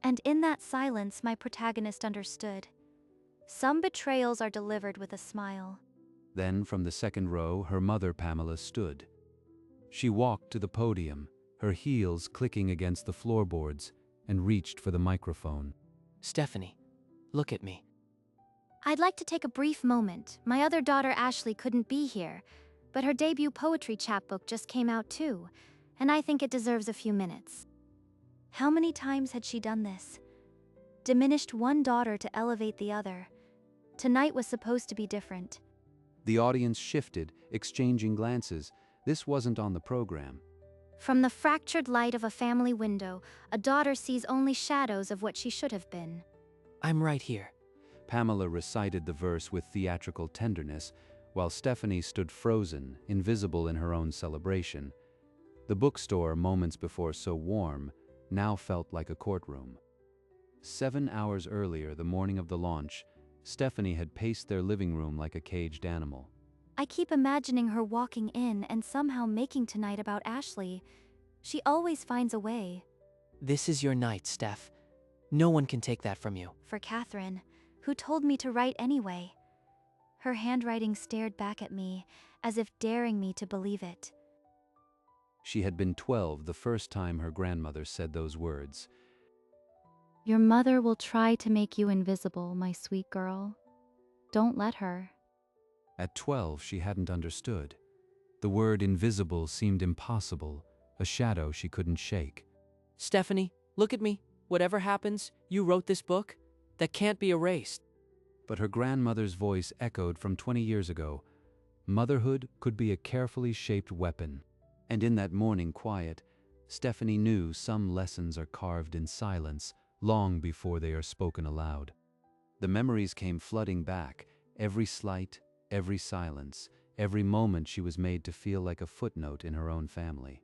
And in that silence, my protagonist understood. Some betrayals are delivered with a smile. Then, from the second row, her mother, Pamela, stood. She walked to the podium, her heels clicking against the floorboards, and reached for the microphone. Stephanie, look at me. I'd like to take a brief moment. My other daughter Ashley couldn't be here, but her debut poetry chapbook just came out too, and I think it deserves a few minutes. How many times had she done this? Diminished one daughter to elevate the other. Tonight was supposed to be different. The audience shifted, exchanging glances. This wasn't on the program. From the fractured light of a family window, a daughter sees only shadows of what she should have been. I'm right here. Pamela recited the verse with theatrical tenderness, while Stephanie stood frozen, invisible in her own celebration. The bookstore, moments before so warm, now felt like a courtroom. 7 hours earlier, the morning of the launch, Stephanie had paced their living room like a caged animal. I keep imagining her walking in and somehow making tonight about Ashley. She always finds a way. This is your night, Steph. No one can take that from you. For Catherine, who told me to write anyway. Her handwriting stared back at me, as if daring me to believe it. She had been 12 the first time her grandmother said those words. Your mother will try to make you invisible, my sweet girl. Don't let her. At 12, she hadn't understood. The word invisible seemed impossible, a shadow she couldn't shake. Stephanie, look at me. Whatever happens, you wrote this book. That can't be erased. But her grandmother's voice echoed from 20 years ago. Motherhood could be a carefully shaped weapon. And in that morning quiet, Stephanie knew some lessons are carved in silence long before they are spoken aloud. The memories came flooding back, every slight, every silence, every moment she was made to feel like a footnote in her own family.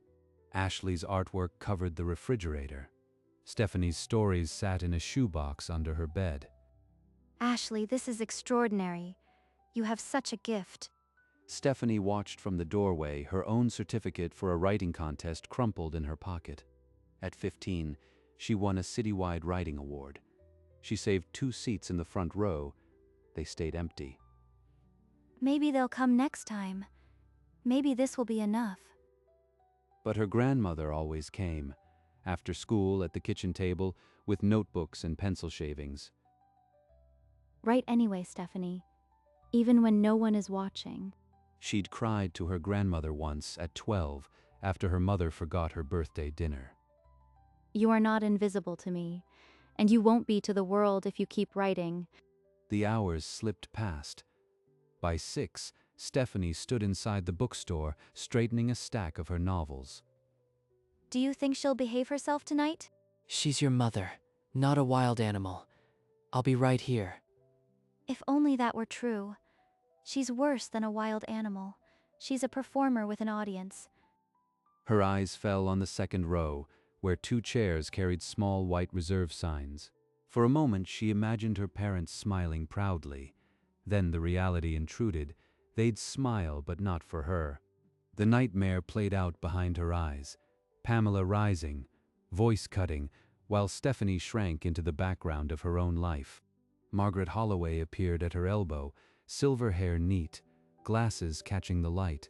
Ashley's artwork covered the refrigerator. Stephanie's stories sat in a shoebox under her bed. Ashley, this is extraordinary. You have such a gift. Stephanie watched from the doorway, her own certificate for a writing contest crumpled in her pocket. At 15, she won a citywide writing award. She saved 2 seats in the front row. They stayed empty. Maybe they'll come next time. Maybe this will be enough. But her grandmother always came, after school at the kitchen table with notebooks and pencil shavings. Write anyway, Stephanie, even when no one is watching. She'd cried to her grandmother once at 12 after her mother forgot her birthday dinner. You are not invisible to me, and you won't be to the world if you keep writing. The hours slipped past. By 6, Stephanie stood inside the bookstore, straightening a stack of her novels. Do you think she'll behave herself tonight? She's your mother, not a wild animal. I'll be right here. If only that were true. She's worse than a wild animal. She's a performer with an audience. Her eyes fell on the second row, where 2 chairs carried small white reserve signs. For a moment she imagined her parents smiling proudly. Then the reality intruded. They'd smile, but not for her. The nightmare played out behind her eyes. Pamela rising, voice cutting, while Stephanie shrank into the background of her own life. Margaret Holloway appeared at her elbow, silver hair neat, glasses catching the light.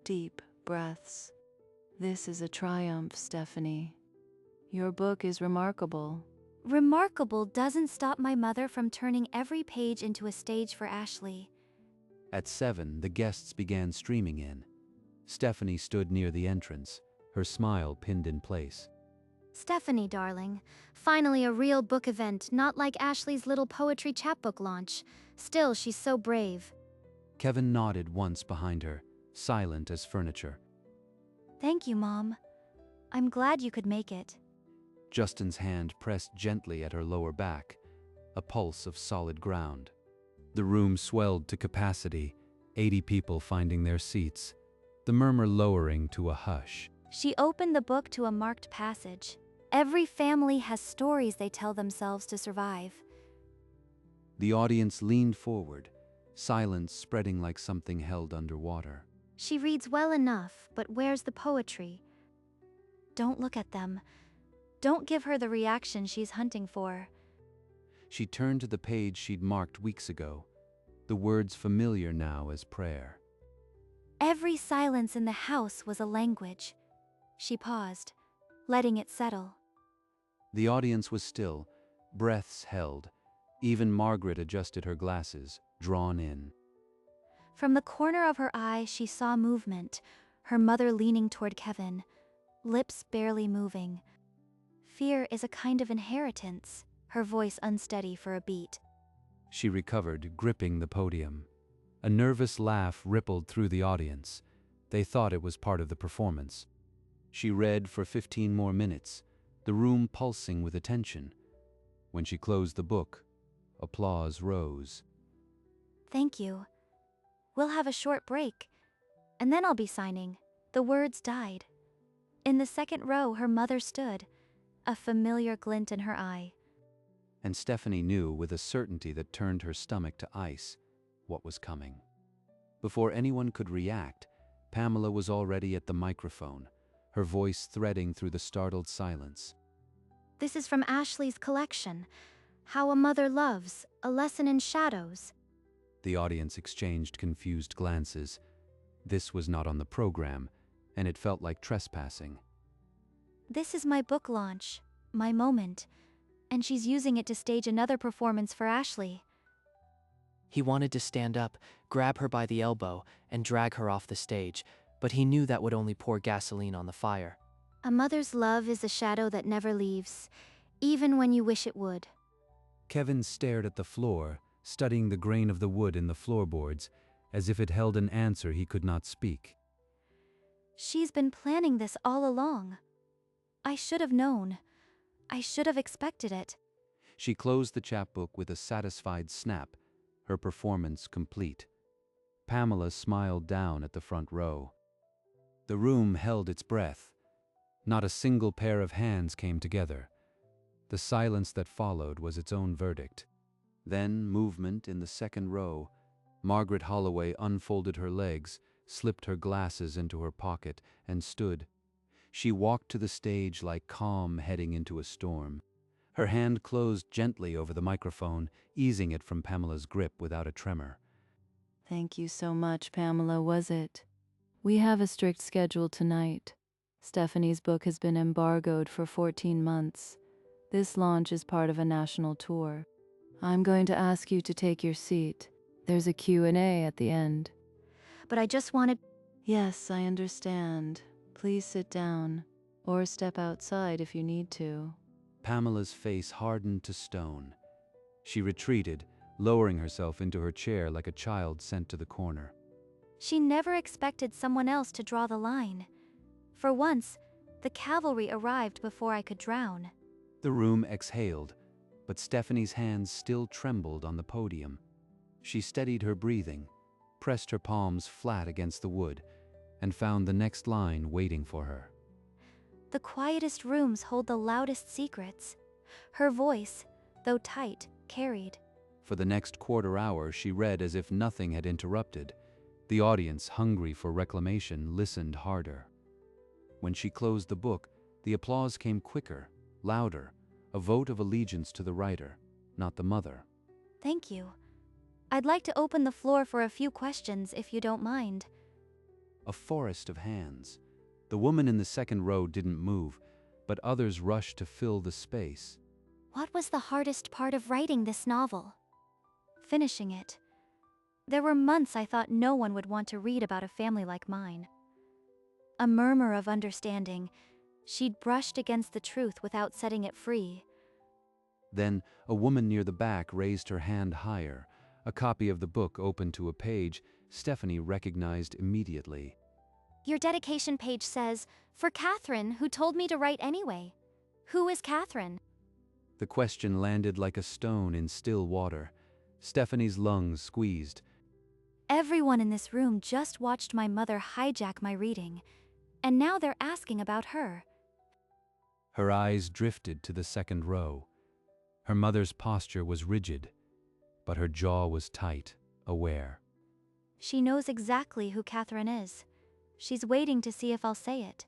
Deep breaths. This is a triumph, Stephanie. Your book is remarkable. Remarkable doesn't stop my mother from turning every page into a stage for Ashley. At 7, the guests began streaming in. Stephanie stood near the entrance, her smile pinned in place. Stephanie, darling. Finally a real book event, not like Ashley's little poetry chapbook launch. Still, she's so brave. Kevin nodded once behind her, silent as furniture. Thank you, Mom. I'm glad you could make it. Justin's hand pressed gently at her lower back, a pulse of solid ground. The room swelled to capacity, 80 people finding their seats, the murmur lowering to a hush. She opened the book to a marked passage. Every family has stories they tell themselves to survive. The audience leaned forward, silence spreading like something held underwater. She reads well enough, but where's the poetry? Don't look at them. Don't give her the reaction she's hunting for. She turned to the page she'd marked weeks ago, the words familiar now as prayer. Every silence in the house was a language. She paused, letting it settle. The audience was still, breaths held. Even Margaret adjusted her glasses, drawn in. From the corner of her eye, she saw movement, her mother leaning toward Kevin, lips barely moving. Fear is a kind of inheritance, her voice unsteady for a beat. She recovered, gripping the podium. A nervous laugh rippled through the audience. They thought it was part of the performance. She read for 15 more minutes, the room pulsing with attention. When she closed the book, applause rose. Thank you. We'll have a short break, and then I'll be signing. The words died. In the second row, her mother stood, a familiar glint in her eye. And Stephanie knew with a certainty that turned her stomach to ice what was coming. Before anyone could react, Pamela was already at the microphone, her voice threading through the startled silence. This is from Ashley's collection, How a Mother Loves, A Lesson in Shadows. The audience exchanged confused glances. This was not on the program, and it felt like trespassing. This is my book launch, my moment, and she's using it to stage another performance for Ashley. He wanted to stand up, grab her by the elbow, and drag her off the stage, but he knew that would only pour gasoline on the fire. A mother's love is a shadow that never leaves, even when you wish it would. Kevin stared at the floor, studying the grain of the wood in the floorboards, as if it held an answer he could not speak. She's been planning this all along. I should have known. I should have expected it. She closed the chapbook with a satisfied snap, her performance complete. Pamela smiled down at the front row. The room held its breath. Not a single pair of hands came together. The silence that followed was its own verdict. Then, movement in the second row. Margaret Holloway unfolded her legs, slipped her glasses into her pocket, and stood. She walked to the stage like calm heading into a storm. Her hand closed gently over the microphone, easing it from Pamela's grip without a tremor. Thank you so much, Pamela, was it? We have a strict schedule tonight. Stephanie's book has been embargoed for 14 months. This launch is part of a national tour. I'm going to ask you to take your seat. There's a Q&A at the end. But I just wanted... Yes, I understand. Please sit down, or step outside if you need to. Pamela's face hardened to stone. She retreated, lowering herself into her chair like a child sent to the corner. She never expected someone else to draw the line. For once, the cavalry arrived before I could drown. The room exhaled, but Stephanie's hands still trembled on the podium. She steadied her breathing, pressed her palms flat against the wood, and found the next line waiting for her. The quietest rooms hold the loudest secrets. Her voice, though tight, carried. For the next quarter hour, she read as if nothing had interrupted. The audience, hungry for reclamation, listened harder. When she closed the book, the applause came quicker, louder, a vote of allegiance to the writer, not the mother. Thank you. I'd like to open the floor for a few questions, if you don't mind. A forest of hands. The woman in the second row didn't move, but others rushed to fill the space. What was the hardest part of writing this novel? Finishing it. There were months I thought no one would want to read about a family like mine. A murmur of understanding. She'd brushed against the truth without setting it free. Then a woman near the back raised her hand higher. A copy of the book opened to a page Stephanie recognized immediately. Your dedication page says, "For Catherine, who told me to write anyway." Who is Catherine? The question landed like a stone in still water. Stephanie's lungs squeezed. Everyone in this room just watched my mother hijack my reading, and now they're asking about her. Her eyes drifted to the second row. Her mother's posture was rigid, but her jaw was tight, aware. She knows exactly who Catherine is. She's waiting to see if I'll say it.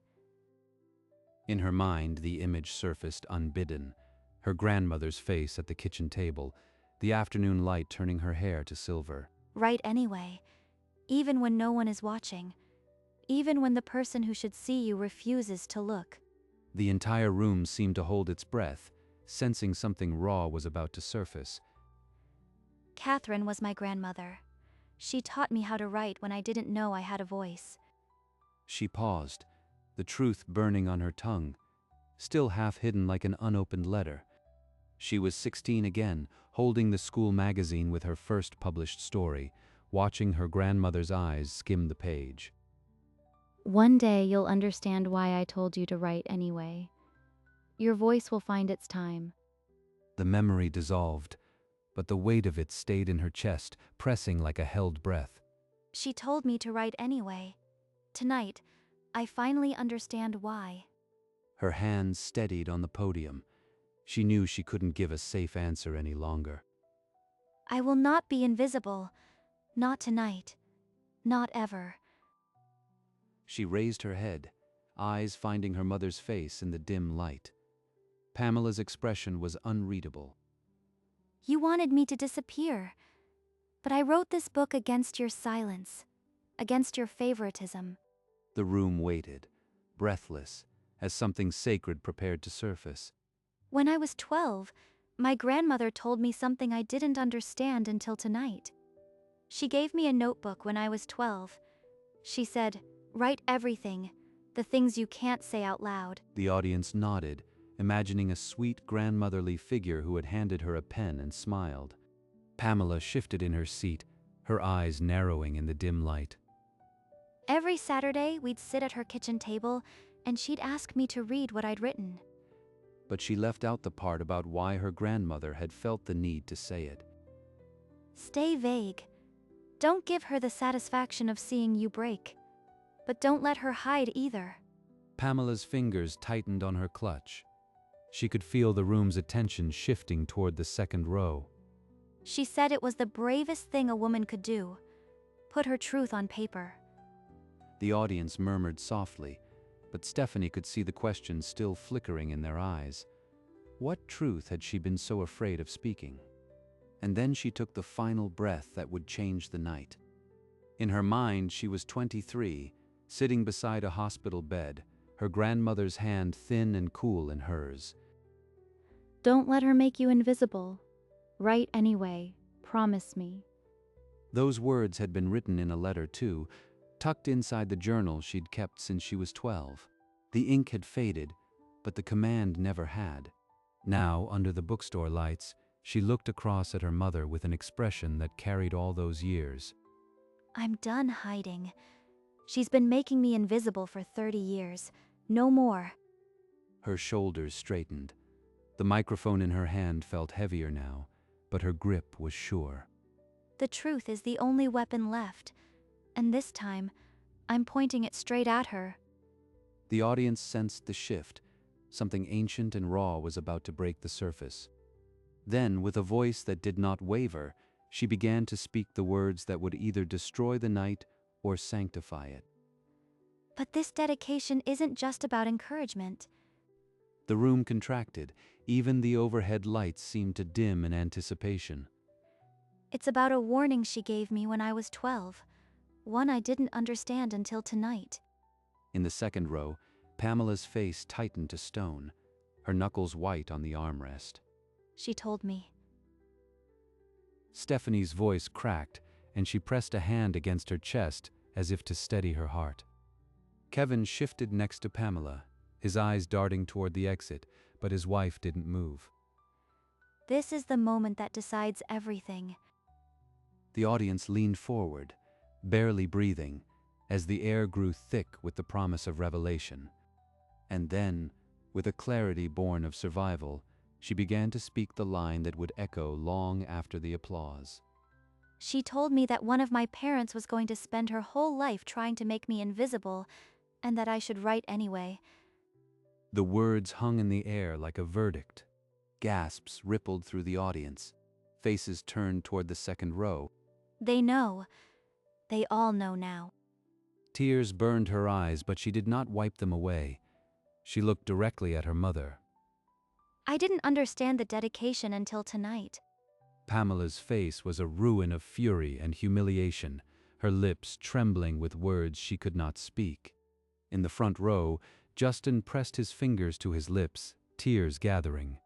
In her mind, the image surfaced unbidden. Her grandmother's face at the kitchen table, the afternoon light turning her hair to silver. Write anyway, even when no one is watching, even when the person who should see you refuses to look. The entire room seemed to hold its breath, sensing something raw was about to surface. Catherine was my grandmother. She taught me how to write when I didn't know I had a voice. She paused, the truth burning on her tongue, still half hidden like an unopened letter. She was 16 again, holding the school magazine with her first published story, watching her grandmother's eyes skim the page. One day you'll understand why I told you to write anyway. Your voice will find its time. The memory dissolved, but the weight of it stayed in her chest, pressing like a held breath. She told me to write anyway. Tonight, I finally understand why. Her hands steadied on the podium. She knew she couldn't give a safe answer any longer. I will not be invisible. Not tonight. Not ever. She raised her head, eyes finding her mother's face in the dim light. Pamela's expression was unreadable. You wanted me to disappear. But I wrote this book against your silence, against your favoritism. The room waited, breathless, as something sacred prepared to surface. When I was 12, my grandmother told me something I didn't understand until tonight. She gave me a notebook when I was 12. She said, "Write everything, the things you can't say out loud." The audience nodded, imagining a sweet grandmotherly figure who had handed her a pen and smiled. Pamela shifted in her seat, her eyes narrowing in the dim light. Every Saturday, we'd sit at her kitchen table, and she'd ask me to read what I'd written. But she left out the part about why her grandmother had felt the need to say it. Stay vague. Don't give her the satisfaction of seeing you break. But don't let her hide either. Pamela's fingers tightened on her clutch. She could feel the room's attention shifting toward the second row. She said it was the bravest thing a woman could do. Put her truth on paper. The audience murmured softly, but Stephanie could see the question still flickering in their eyes. What truth had she been so afraid of speaking? And then she took the final breath that would change the night. In her mind, she was 23, sitting beside a hospital bed, her grandmother's hand thin and cool in hers. Don't let her make you invisible. Write anyway. Promise me. Those words had been written in a letter too, tucked inside the journal she'd kept since she was 12. The ink had faded, but the command never had. Now, under the bookstore lights, she looked across at her mother with an expression that carried all those years. I'm done hiding. She's been making me invisible for 30 years. No more. Her shoulders straightened. The microphone in her hand felt heavier now, but her grip was sure. The truth is the only weapon left. And this time, I'm pointing it straight at her. The audience sensed the shift. Something ancient and raw was about to break the surface. Then, with a voice that did not waver, she began to speak the words that would either destroy the night or sanctify it. But this dedication isn't just about encouragement. The room contracted. Even the overhead lights seemed to dim in anticipation. It's about a warning she gave me when I was 12. One I didn't understand until tonight. In the second row, Pamela's face tightened to stone, her knuckles white on the armrest. She told me. Stephanie's voice cracked, and she pressed a hand against her chest as if to steady her heart. Kevin shifted next to Pamela, his eyes darting toward the exit, but his wife didn't move. This is the moment that decides everything. The audience leaned forward, barely breathing, as the air grew thick with the promise of revelation. And then, with a clarity born of survival, she began to speak the line that would echo long after the applause. She told me that one of my parents was going to spend her whole life trying to make me invisible, and that I should write anyway. The words hung in the air like a verdict. Gasps rippled through the audience. Faces turned toward the second row. They know. They all know now. Tears burned her eyes, but she did not wipe them away. She looked directly at her mother. I didn't understand the dedication until tonight. Pamela's face was a ruin of fury and humiliation, her lips trembling with words she could not speak. In the front row, Justin pressed his fingers to his lips, tears gathering.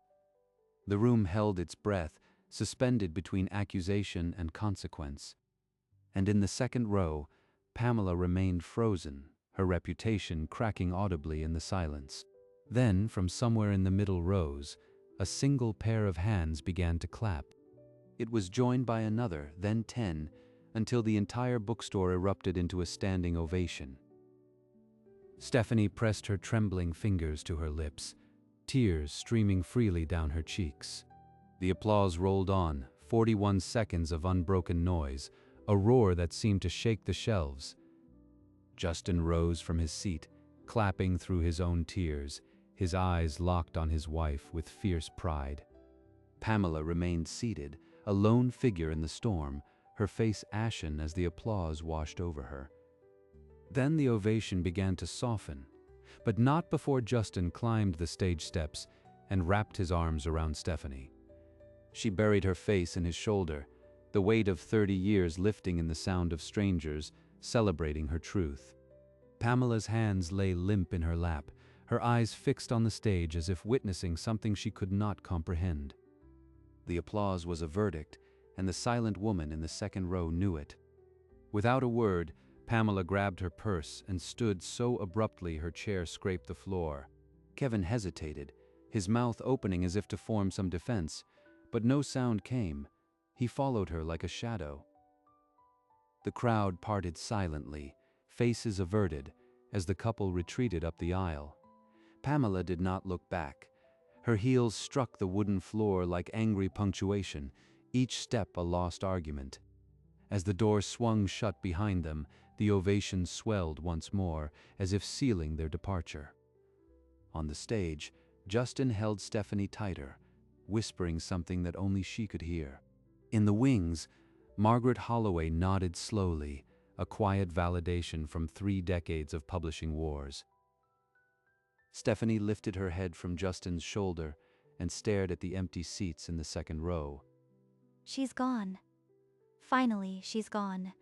The room held its breath, suspended between accusation and consequence. And in the second row, Pamela remained frozen, her reputation cracking audibly in the silence. Then, from somewhere in the middle rows, a single pair of hands began to clap. It was joined by another, then 10, until the entire bookstore erupted into a standing ovation. Stephanie pressed her trembling fingers to her lips, tears streaming freely down her cheeks. The applause rolled on, 41 seconds of unbroken noise, a roar that seemed to shake the shelves. Justin rose from his seat, clapping through his own tears, his eyes locked on his wife with fierce pride. Pamela remained seated, a lone figure in the storm, her face ashen as the applause washed over her. Then the ovation began to soften, but not before Justin climbed the stage steps and wrapped his arms around Stephanie. She buried her face in his shoulder, the weight of 30 years lifting in the sound of strangers, celebrating her truth. Pamela's hands lay limp in her lap, her eyes fixed on the stage as if witnessing something she could not comprehend. The applause was a verdict, and the silent woman in the second row knew it. Without a word, Pamela grabbed her purse and stood so abruptly her chair scraped the floor. Kevin hesitated, his mouth opening as if to form some defense, but no sound came. He followed her like a shadow. The crowd parted silently, faces averted, as the couple retreated up the aisle. Pamela did not look back. Her heels struck the wooden floor like angry punctuation, each step a lost argument. As the door swung shut behind them, the ovation swelled once more, as if sealing their departure. On the stage, Justin held Stephanie tighter, whispering something that only she could hear. In the wings, Margaret Holloway nodded slowly, a quiet validation from 3 decades of publishing wars. Stephanie lifted her head from Justin's shoulder and stared at the empty seats in the second row. She's gone. Finally, she's gone.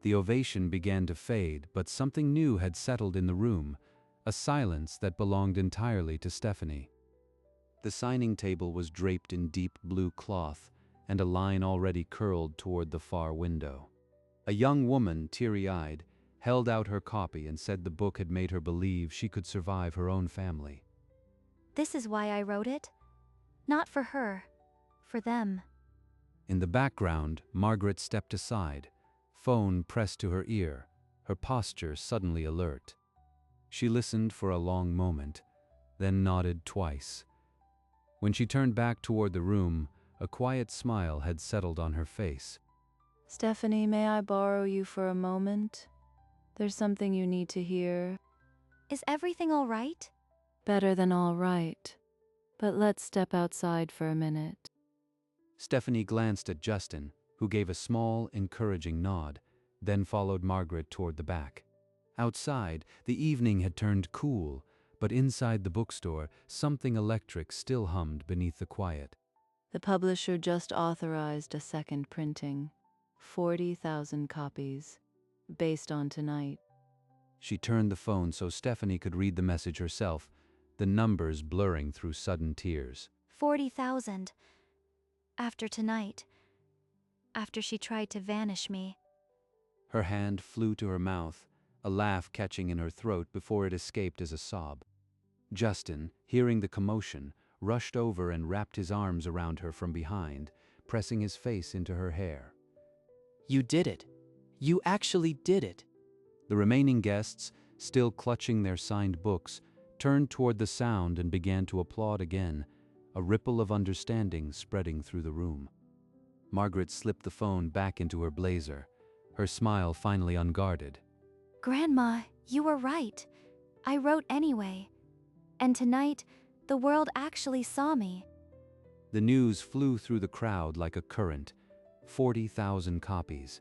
The ovation began to fade, but something new had settled in the room, a silence that belonged entirely to Stephanie. The signing table was draped in deep blue cloth, and a line already curled toward the far window. A young woman, teary-eyed, held out her copy and said the book had made her believe she could survive her own family. This is why I wrote it. Not for her. For them. In the background, Margaret stepped aside, phone pressed to her ear, her posture suddenly alert. She listened for a long moment, then nodded twice. When she turned back toward the room, a quiet smile had settled on her face. Stephanie, may I borrow you for a moment? There's something you need to hear. Is everything all right? Better than all right. But let's step outside for a minute. Stephanie glanced at Justin, who gave a small, encouraging nod, then followed Margaret toward the back. Outside, the evening had turned cool, but inside the bookstore, something electric still hummed beneath the quiet. The publisher just authorized a second printing. 40,000 copies. Based on tonight. She turned the phone so Stephanie could read the message herself, the numbers blurring through sudden tears. 40,000. After tonight. After she tried to vanish me. Her hand flew to her mouth, a laugh catching in her throat before it escaped as a sob. Justin, hearing the commotion, rushed over and wrapped his arms around her from behind, pressing his face into her hair. You did it. You actually did it. The remaining guests, still clutching their signed books, turned toward the sound and began to applaud again, a ripple of understanding spreading through the room. Margaret slipped the phone back into her blazer, her smile finally unguarded. Grandma, you were right. I wrote anyway. And tonight, the world actually saw me. The news flew through the crowd like a current. 40,000 copies.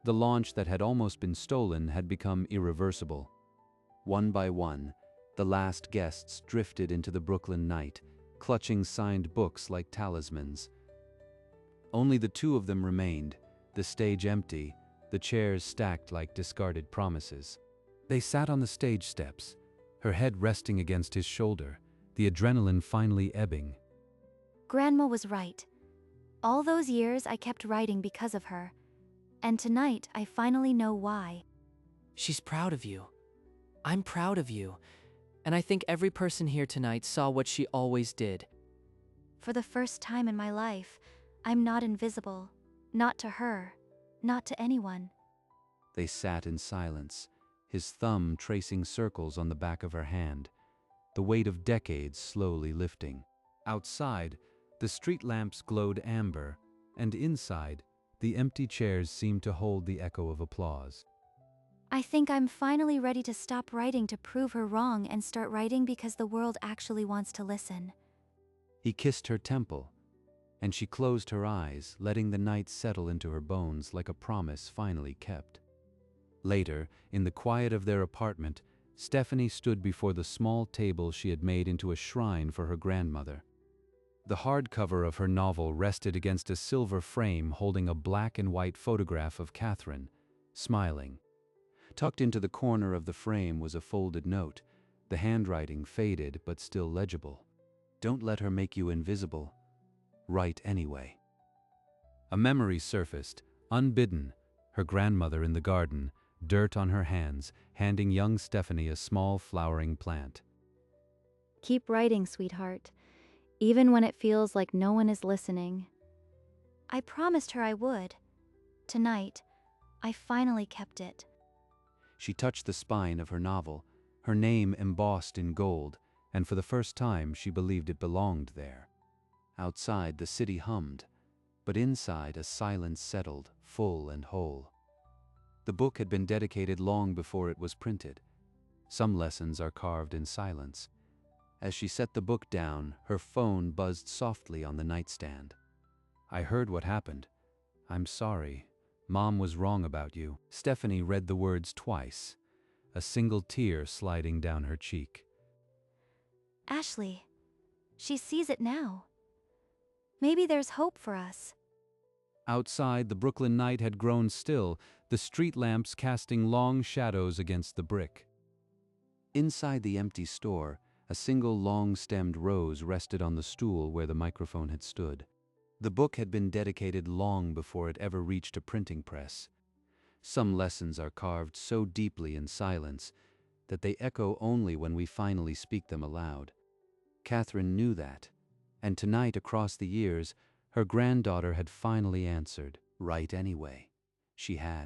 The launch that had almost been stolen had become irreversible. One by one, The last guests drifted into the Brooklyn night, clutching signed books like talismans. Only the two of them remained, the stage empty, the chairs stacked like discarded promises. They sat on the stage steps, her head resting against his shoulder, the adrenaline finally ebbing. Grandma was right. All those years I kept writing because of her. And tonight I finally know why. She's proud of you. I'm proud of you. And I think every person here tonight saw what she always did. For the first time in my life, I'm not invisible. Not to her. Not to anyone. They sat in silence, his thumb tracing circles on the back of her hand, the weight of decades slowly lifting. Outside, the street lamps glowed amber, and inside, the empty chairs seemed to hold the echo of applause. I think I'm finally ready to stop writing to prove her wrong and start writing because the world actually wants to listen. He kissed her temple, and she closed her eyes, letting the night settle into her bones like a promise finally kept. Later, in the quiet of their apartment, Stephanie stood before the small table she had made into a shrine for her grandmother. The hardcover of her novel rested against a silver frame holding a black and white photograph of Catherine, smiling. Tucked into the corner of the frame was a folded note, the handwriting faded but still legible. "Don't let her make you invisible. Write anyway." A memory surfaced, unbidden, her grandmother in the garden, dirt on her hands, handing young Stephanie a small flowering plant. Keep writing, sweetheart, even when it feels like no one is listening. I promised her I would. Tonight, I finally kept it. She touched the spine of her novel, her name embossed in gold, and for the first time she believed it belonged there. Outside, the city hummed, but inside a silence settled, full and whole. The book had been dedicated long before it was printed. Some lessons are carved in silence. As she set the book down, her phone buzzed softly on the nightstand. "I heard what happened. I'm sorry. Mom was wrong about you." Stephanie read the words twice, a single tear sliding down her cheek. Ashley, she sees it now. Maybe there's hope for us. Outside, the Brooklyn night had grown still, the street lamps casting long shadows against the brick. Inside the empty store, a single long-stemmed rose rested on the stool where the microphone had stood. The book had been dedicated long before it ever reached a printing press. Some lessons are carved so deeply in silence that they echo only when we finally speak them aloud. Catherine knew that, and tonight, across the years, her granddaughter had finally answered, "Write anyway." She had.